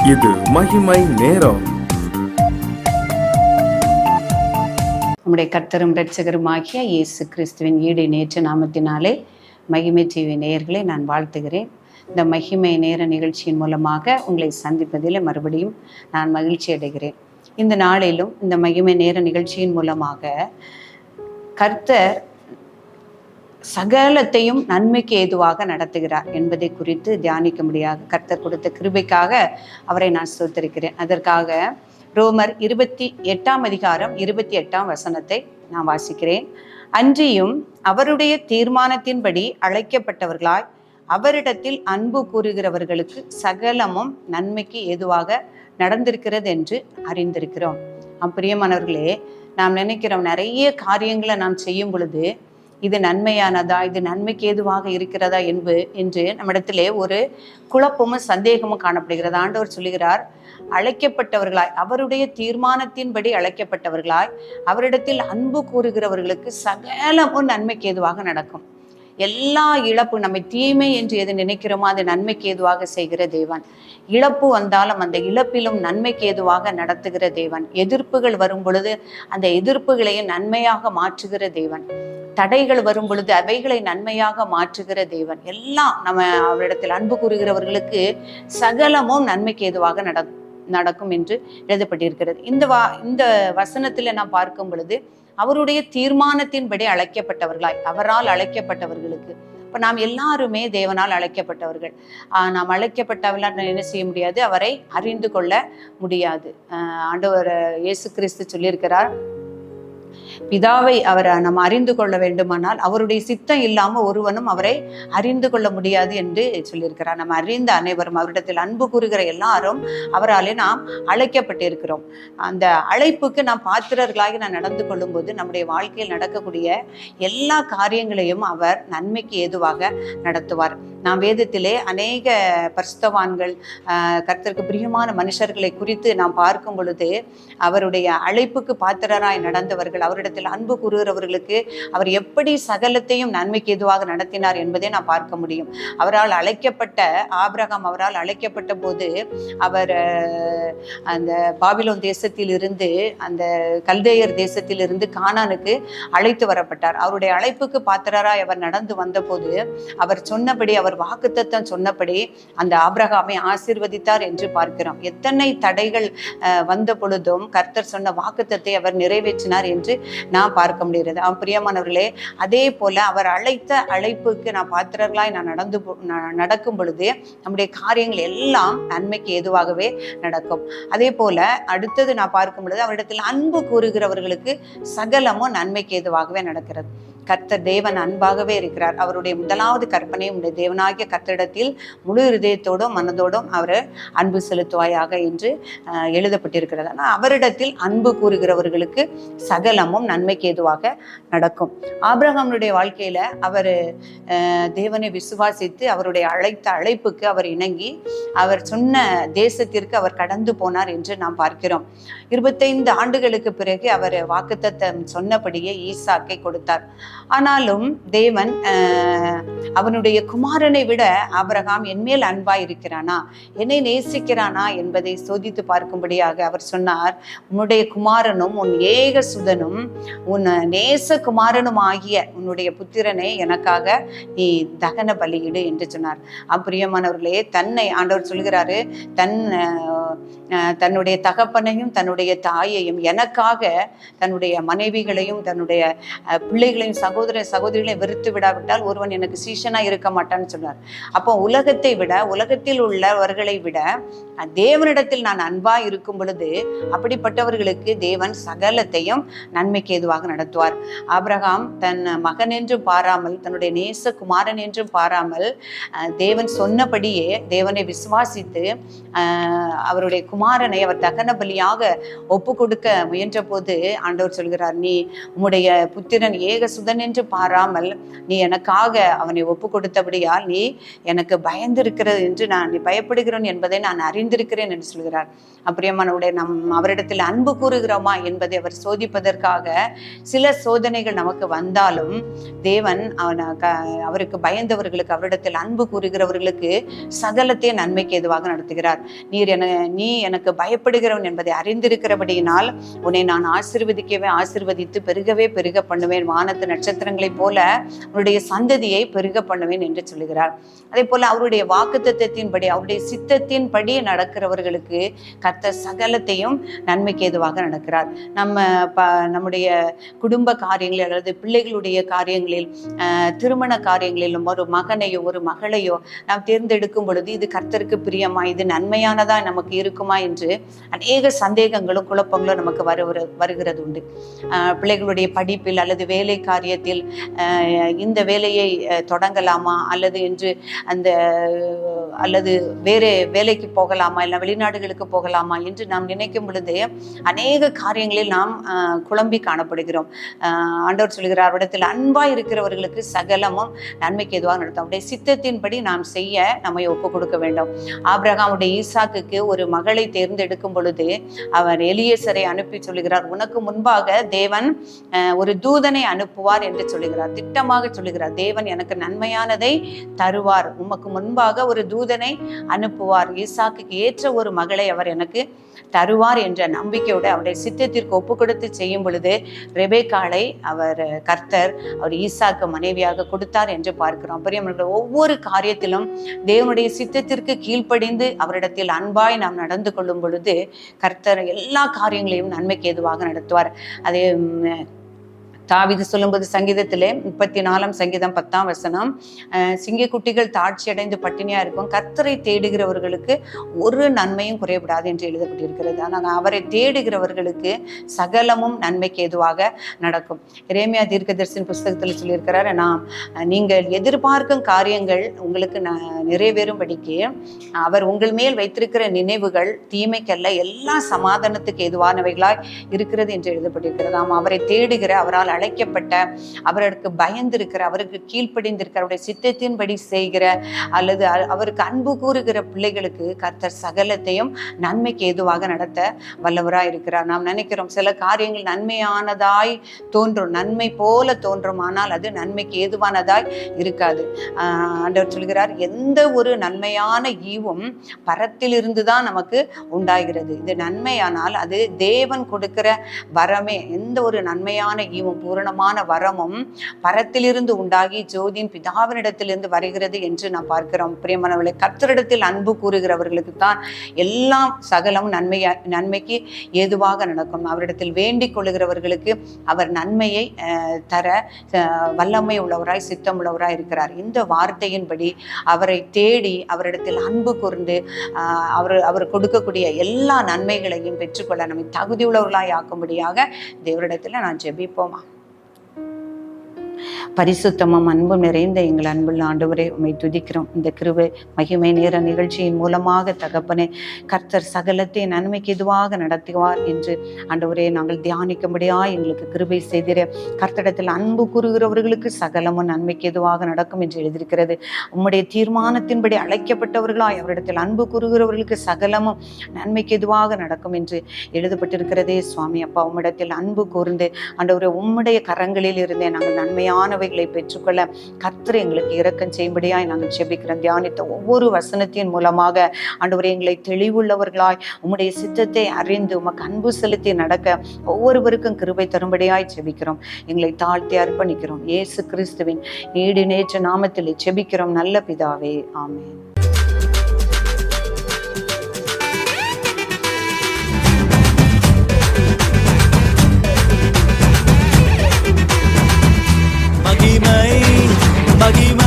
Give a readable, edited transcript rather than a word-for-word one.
இது மகிமை நேரம். நம்முடைய கர்த்தரும் இரட்சகருமாகிய இயேசு கிறிஸ்துவின் ஈடு நேற்று நாமத்தினாலே மகிமை டிவி நேயர்களை நான் வாழ்த்துகிறேன். இந்த மகிமை நேர நிகழ்ச்சியின் மூலமாக உங்களை சந்திப்பதில் மறுபடியும் நான் மகிழ்ச்சி அடைகிறேன். இந்த நாளிலும் இந்த மகிமை நேர நிகழ்ச்சியின் மூலமாக கர்த்தர் சகலத்தையும் நன்மைக்கு ஏதுவாக நடத்துகிறார் என்பதை குறித்து தியானிக்க முடியாது. கர்த்தர் கொடுத்த கிருபைக்காக அவரை நான் ஸ்தோத்திரிக்கிறேன். அதற்காக ரோமர் 28 நான் வாசிக்கிறேன். அன்றியும் அவருடைய தீர்மானத்தின்படி அழைக்கப்பட்டவர்களாய் அவரிடத்தில் அன்பு கூறுகிறவர்களுக்கு சகலமும் நன்மைக்கு ஏதுவாக நடந்திருக்கிறது என்று அறிந்திருக்கிறோம். பிரியமானவர்களே, நாம் நினைக்கிறோம் நிறைய காரியங்களை நாம் செய்யும் பொழுது இது நன்மையானதா, இது நன்மைக்கு ஏதுவாக இருக்கிறதா என்று நம்மிடத்திலே ஒரு குழப்பமும் சந்தேகமும் காணப்படுகிறது. ஆண்டவர் சொல்லுகிறார், அழைக்கப்பட்டவர்களாய் அவருடைய தீர்மானத்தின்படி அழைக்கப்பட்டவர்களாய் அவரிடத்தில் அன்பு கூறுகிறவர்களுக்கு சகலமும் நன்மைக்கு ஏதுவாக நடக்கும். எல்லா இழப்பு, நம்ம தீமை என்று எது நினைக்கிறோமோ அது நன்மைக்கு ஏதுவாக செய்கிற தேவன். இழப்பு வந்தாலும் அந்த இழப்பிலும் நன்மைக்கு ஏதுவாக நடத்துகிற தேவன். எதிர்ப்புகள் வரும் பொழுது அந்த எதிர்ப்புகளையும் நன்மையாக மாற்றுகிற தேவன். தடைகள் வரும் பொழுது அவைகளை நன்மையாக மாற்றுகிற தேவன். எல்லாம் நம்ம அவரிடத்தில் அன்பு கூறுகிறவர்களுக்கு சகலமும் நன்மைக்கு ஏதுவாக நடக்கும் என்று எழுதப்பட்டிருக்கிறது. இந்த வசனத்துல நாம் பார்க்கும் பொழுது அவருடைய தீர்மானத்தின்படி அழைக்கப்பட்டவர்களாய், அவரால் அழைக்கப்பட்டவர்களுக்கு, இப்ப நாம் எல்லாருமே தேவனால் அழைக்கப்பட்டவர்கள். நாம் அழைக்கப்பட்டவர்களால் என்ன செய்ய முடியாது? அவரை அறிந்து கொள்ள முடியாது. ஆண்டவர் இயேசு கிறிஸ்து சொல்லியிருக்கிறார், பிதாவை அவரை நம்ம அறிந்து கொள்ள வேண்டுமானால் அவருடைய சித்தம் இல்லாம ஒருவனும் அவரை அறிந்து கொள்ள முடியாது என்று சொல்லியிருக்கிறார். நம்ம அறிந்த அனைவரும், அவரிடத்தில் அன்பு கூறுகிற எல்லாரும் அவராலே நாம் அழைக்கப்பட்டிருக்கிறோம். அந்த அழைப்புக்கு நாம் பாத்திரர்களாகி நான் நடந்து கொள்ளும் போது நம்முடைய வாழ்க்கையில் நடக்கக்கூடிய எல்லா காரியங்களையும் அவர் நன்மைக்கு ஏதுவாக நடத்துவார். நாம் வேதத்திலே அநேக பரிசுத்தவான்கள், கர்த்தருக்கு பிரியமான மனுஷர்களை குறித்து நாம் பார்க்கும் பொழுது அவருடைய அழைப்புக்கு பாத்திரராய் நடந்தவர்கள், அவரிடத்தில் அன்பு கூறுகிறவர்களுக்கு அவர் எப்படி சகலத்தையும் நன்மைக்கு எதுவாக நடத்தினார் என்பதை நாம் பார்க்க முடியும். அவரால் அழைக்கப்பட்ட ஆபிரகாம், அவரால் அழைக்கப்பட்ட போது அவர் அந்த பாபிலோன் தேசத்தில் இருந்து, அந்த கல்தேயர் தேசத்தில் இருந்து கானானுக்கு அழைத்து வரப்பட்டார். அவருடைய அழைப்புக்கு பாத்திரராய் அவர் நடந்து வந்த போது அவர் சொன்னபடி, அவர் வாக்குத்தத்தம் சொன்னபடி அந்த ஆபிரகாமை ஆசீர்வதித்தார் என்று பார்க்கிறோம். எத்தனை தடைகள் வந்த பொழுதும் கர்த்தர் சொன்ன வாக்குத்தத்தை அவர் நிறைவேற்றினார் என்று நான் பார்க்க முடிகிறது. பிரியமானவர்களே, அதே போல அவர் அழைத்த அழைப்புக்கு நான் பாத்திரர்களாய் நான் நடக்கும் பொழுது நம்முடைய காரியங்கள் எல்லாம் நன்மைக்கு ஏதுவாகவே நடக்கும். அதே போல அடுத்தது நான் பார்க்கும் பொழுது அவரிடத்தில் அன்பு கூறுகிறவர்களுக்கு சகலமும் நன்மைக்கு ஏதுவாகவே நடக்கிறது. கர்த்தர் தேவன் அன்பாகவே இருக்கிறார். அவருடைய முதலாவது கற்பனை உடைய தேவனாகிய கர்த்தரிடத்தில் முழு இருதயத்தோடும் மனதோடும் அவர் அன்பு செலுத்துவாயாக என்று எழுதப்பட்டிருக்கிறது. ஆனால் அவரிடத்தில் அன்பு கூறுகிறவர்களுக்கு சகலமும் நன்மைக்கு ஏதுவாக நடக்கும். ஆபிரகாமுடைய வாழ்க்கையில அவர் தேவனை விசுவாசித்து அவருடைய அழைத்த அழைப்புக்கு அவர் இணங்கி அவர் சொன்ன தேசத்திற்கு அவர் கடந்து போனார் என்று நாம் பார்க்கிறோம். 25 ஆண்டுகளுக்கு பிறகு அவர் வாக்குத்தத்தம் சொன்னபடியே ஈசாக்கை கொடுத்தார். ஆனாலும் தேவன் அவனுடைய குமாரனை விட ஆபிரகாம் என்மேல் அன்பாய் இருக்கிறானா, என்னை நேசிக்கிறானா என்பதை சோதித்து பார்க்கும்படியாக அவர் சொன்னார், உன்னுடைய குமாரனும் உன் ஏக சுதனும் உன் நேச குமாரனும் ஆகிய உன்னுடைய புத்திரனை எனக்காக நீ தகன பலியிடு என்று சொன்னார். பிரியமானவர்களே, தன்னை ஆண்டவர் சொல்கிறாரு, தன்னுடைய தகப்பனையும் தன்னுடைய தாயையும் எனக்காக, தன்னுடைய மனைவிகளையும் தன்னுடைய பிள்ளைகளையும் சகோதரிகளையும் வெறுத்து விடாவிட்டால் ஒருவன் எனக்கு சீஷனா இருக்க மாட்டான்னு சொன்னார். அப்போ உலகத்தை விட, உலகத்தில் உள்ளவர்களை விட தேவனிடத்தில் நான் அன்பா இருக்கும் பொழுது அப்படிப்பட்டவர்களுக்கு தேவன் சகலத்தையும் நன்மைக்கு ஏதுவாக நடத்துவார். ஆபிரகாம் தன் மகன் என்றும் பாராமல், தன்னுடைய நேச குமாரன் என்றும் பாராமல் தேவன் சொன்னபடியே தேவனை விசுவாசித்து அவருடைய குமாரனை அவர் தகன பலியாக ஒப்பு கொடுக்க முயன்ற போது ஆண்டவர் சொல்கிறார், நீ உம்முடைய புத்திரன் ஏகசுதன் என்று பாராமல் நீ எனக்காக அவனை ஒப்பு கொடுத்தபடியால் நீ எனக்கு பயந்திருக்கிறது என்று நீ பயப்படுகிறேன் என்பதை நான் அறிந்திருக்கிறேன் என்று சொல்கிறார். அப்படியம்மானுடைய அவரிடத்தில் அன்பு கூறுகிறோமா என்பதை அவர் சோதிப்பதற்காக சில சோதனைகள் நமக்கு வந்தாலும் தேவன் அவருக்கு பயந்தவர்களுக்கு, அவரிடத்தில் அன்பு கூறுகிறவர்களுக்கு சகலத்தை நன்மைக்கு எதுவாக நடத்துகிறார். நீ எனக்கு பயப்படுகிறவன் என்பதை அறிந்திருக்கிறபடியினால் உன்னை நான் ஆசீர்வதித்து பெருகவே பெருக பண்ணுவேன், வானத்து நட்சத்திரங்களைப் போல உன்னுடைய சந்ததியை பெருக பண்ணுவேன் என்று சொல்லுகிறார். அதே போல அவருடைய வாக்குத்தத்தத்தின்படி, அவருடைய சித்தத்தின்படி நடக்கிறவர்களுக்கு கர்த்தர் சகலத்தையும் நன்மைக்கு ஏதுவாக நடக்கிறார். நம்முடைய குடும்ப காரியங்களில் அல்லது பிள்ளைகளுடைய காரியங்களில், திருமண காரியங்களிலும் ஒரு மகனையோ ஒரு மகளையோ நாம் தேர்ந்தெடுக்கும் பொழுது இது கர்த்தருக்கு பிரியமா, இது நன்மையானதா நமக்கு இருக்குமா என்று அநேக சந்தேகங்களும் குழப்பங்களும் நமக்கு வருகிறது உண்டு. பிள்ளைகளுடைய படிப்பில் அல்லது வேலை காரியத்தில் இந்த வேலையை தொடங்கலாமா அல்லது வேறு வேலைக்கு போகலாமா, இல்லை வெளிநாடுகளுக்கு போகலாமா என்று நாம் நினைக்கும் பொழுது அநேக காரியங்களில் நாம் குழம்பி காணப்படுகிறோம். ஆண்டவர் சொல்கிறார், அவரிடத்தில் அன்பாய் இருக்கிறவர்களுக்கு சகலமும் நன்மைக்கு எதுவாக நடத்தும். அவருடைய சித்தத்தின்படி நாம் செய்ய நம்மை ஒப்பு கொடுக்க வேண்டும். ஆபிரகாமுடைய ஈசாக்குக்கு ஒரு மகளை தேர்ந்தெடுக்கும் பொழுது அவர் எலியேசரை அனுப்பி சொல்லுகிறார், உனக்கு முன்பாக தேவன் ஒரு தூதனை அனுப்புவார் என்று சொல்லுகிறார். திட்டமாக சொல்லுகிறார், தேவன் எனக்கு நன்மையானதை தருவார், உமக்கு முன்பாக ஒரு தூதனை அனுப்புவார், ஈசாக்குக்கு ஏற்ற ஒரு மகளை அவர் எனக்கு தருவார் என்ற நம்பிக்கையோடு அவருடைய சித்தத்திற்கு ஒப்பு கொடுத்து செய்யும் பொழுது ரெபேக்காளை கர்த்தர் ஈசாக்கு மனைவியாக கொடுத்தார் என்று பார்க்கிறோம். அப்படி ஒவ்வொரு காரியத்திலும் தேவனுடைய சித்தத்திற்கு கீழ்ப்படிந்து அவரிடத்தில் அன்பாய் நாம் நடந்து கொள்ளும் பொழுது கர்த்தர் எல்லா காரியங்களையும் நன்மைக்கு ஏதுவாக நடத்துவார். அதே தாவீது சொல்லும்போது சங்கீதத்திலே 34 சங்கீதம் 10 சிங்கக்குட்டிகள் தாட்சி அடைந்து பட்டினியா இருக்கும், கர்த்தரை தேடுகிறவர்களுக்கு ஒரு நன்மையும் குறைபடாது என்று எழுதப்பட்டிருக்கிறது. ஆனால் அவரை தேடுகிறவர்களுக்கு சகலமும் நன்மைக்கு ஏதுவாக நடக்கும். எரேமியா தீர்க்கதரிசியின் புஸ்தகத்தில் சொல்லியிருக்கிறார், நீங்கள் எதிர்பார்க்கும் காரியங்கள் உங்களுக்கு நிறைவேறும்படிக்கு அவர் உங்கள் மேல் வைத்திருக்கிற நினைவுகள் தீமைக்கல்ல, எல்லா சமாதானத்துக்கு ஏதுவானவைகளாய் இருக்கிறது என்று எழுதப்பட்டிருக்கிறது. அவரை தேடுகிற, அவரால் அழைக்கப்பட்ட, அவருக்கு பயந்திருக்கிற, அவருக்கு கீழ்ப்படிந்திருக்கிற, அவருடைய சித்தத்தின்படி செய்கிற அல்லது அவருக்கு அன்பு கூறுகிற பிள்ளைகளுக்கு கர்த்தர் சகலத்தையும் நன்மைக்கு ஏதுவாக நடத்த வல்லவராய் இருக்கிறார். நாம் நினைக்கிறோம் சில காரியங்கள் நன்மையானதாய் தோன்றும், நன்மை போல தோன்றும், ஆனால் அது நன்மைக்கு ஏதுவானதாய் இருக்காது. ஆண்டவர் சொல்கிறார், எந்த ஒரு நன்மையான ஈவும் பரத்திலிருந்து தான் நமக்கு உண்டாகிறது. இது நன்மையானால் அது தேவன் கொடுக்கிற வரமே. எந்த ஒரு நன்மையான ஈவும் பூரணமான வரமும் பரத்திலிருந்து உண்டாகி ஜோதியின் பிதாவினிடத்திலிருந்து வருகிறது என்று நாம் பார்க்கிறோம். பிரியமானவர்களே, கர்த்தரிடத்தில் அன்பு கூறுகிறவர்களுக்கு தான் எல்லாம் சகலம் நன்மைக்கு ஏதுவாக நடக்கும். அவரிடத்தில் வேண்டிக் கொள்ளுகிறவர்களுக்கு அவர் நன்மையை தர வல்லமை உள்ளவராய், சித்தம் உள்ளவராய் இருக்கிறார். இந்த வார்த்தையின்படி அவரை தேடி அவரிடத்தில் அன்பு கூர்ந்து அவர் கொடுக்கக்கூடிய எல்லா நன்மைகளையும் பெற்றுக்கொள்ள நம்மை தகுதி உள்ளவர்களாய் ஆக்கும்படியாக தேவரிடத்தில் நான் ஜெபிப்போமா. பரிசுத்தமும் அன்பும் நிறைந்த எங்கள் அன்புள்ள ஆண்டவரே, உம்மை துதிக்கிறோம். இந்த கிருபை மகிமை நேர நிகழ்ச்சியின் மூலமாக தகப்பனே கர்த்தர் சகலத்தை நன்மைக்கு எதுவாக நடத்துவார் என்று ஆண்டவரே நாங்கள் தியானிக்கும்படியாய் எங்களுக்கு கிருபை செய்திட, கர்த்தரிடத்தில் அன்பு கூறுகிறவர்களுக்கு சகலமும் நன்மைக்கு எதுவாக நடக்கும் என்று எழுதியிருக்கிறது. உம்முடைய தீர்மானத்தின்படி அழைக்கப்பட்டவர்களாய் அவரிடத்தில் அன்பு கூறுகிறவர்களுக்கு சகலமும் நன்மைக்கு எதுவாக நடக்கும் என்று எழுதப்பட்டிருக்கிறதே சுவாமி. அப்பா, உம்மிடத்தில் அன்பு கூர்ந்து ஆண்டவரே உம்முடைய கரங்களில் இருந்தே நாங்கள் நன்மையானவைகளை பெற்றுக்கொள்ள கர்த்தர் எங்களுக்கு இரக்கம் செய்யும்படியாய் நாங்கள் ஜெபிக்கிறோம். தியானித்த ஒவ்வொரு வசனத்தின் மூலமாக ஆண்டவரே எங்களை தெளிவுள்ளவர்களாய் உம்முடைய சித்தத்தை அறிந்து உமக்கு அன்பு செலுத்தி நடக்க ஒவ்வொருவருக்கும் கிருபை தரும்படியாய் ஜெபிக்கிறோம். எங்களை தாழ்த்தி அர்ப்பணிக்கிறோம். இயேசு கிறிஸ்துவின் ஈடு நேற்ற நாமத்தில் ஜெபிக்கிறோம் நல்ல பிதாவே, ஆமென். மகிமை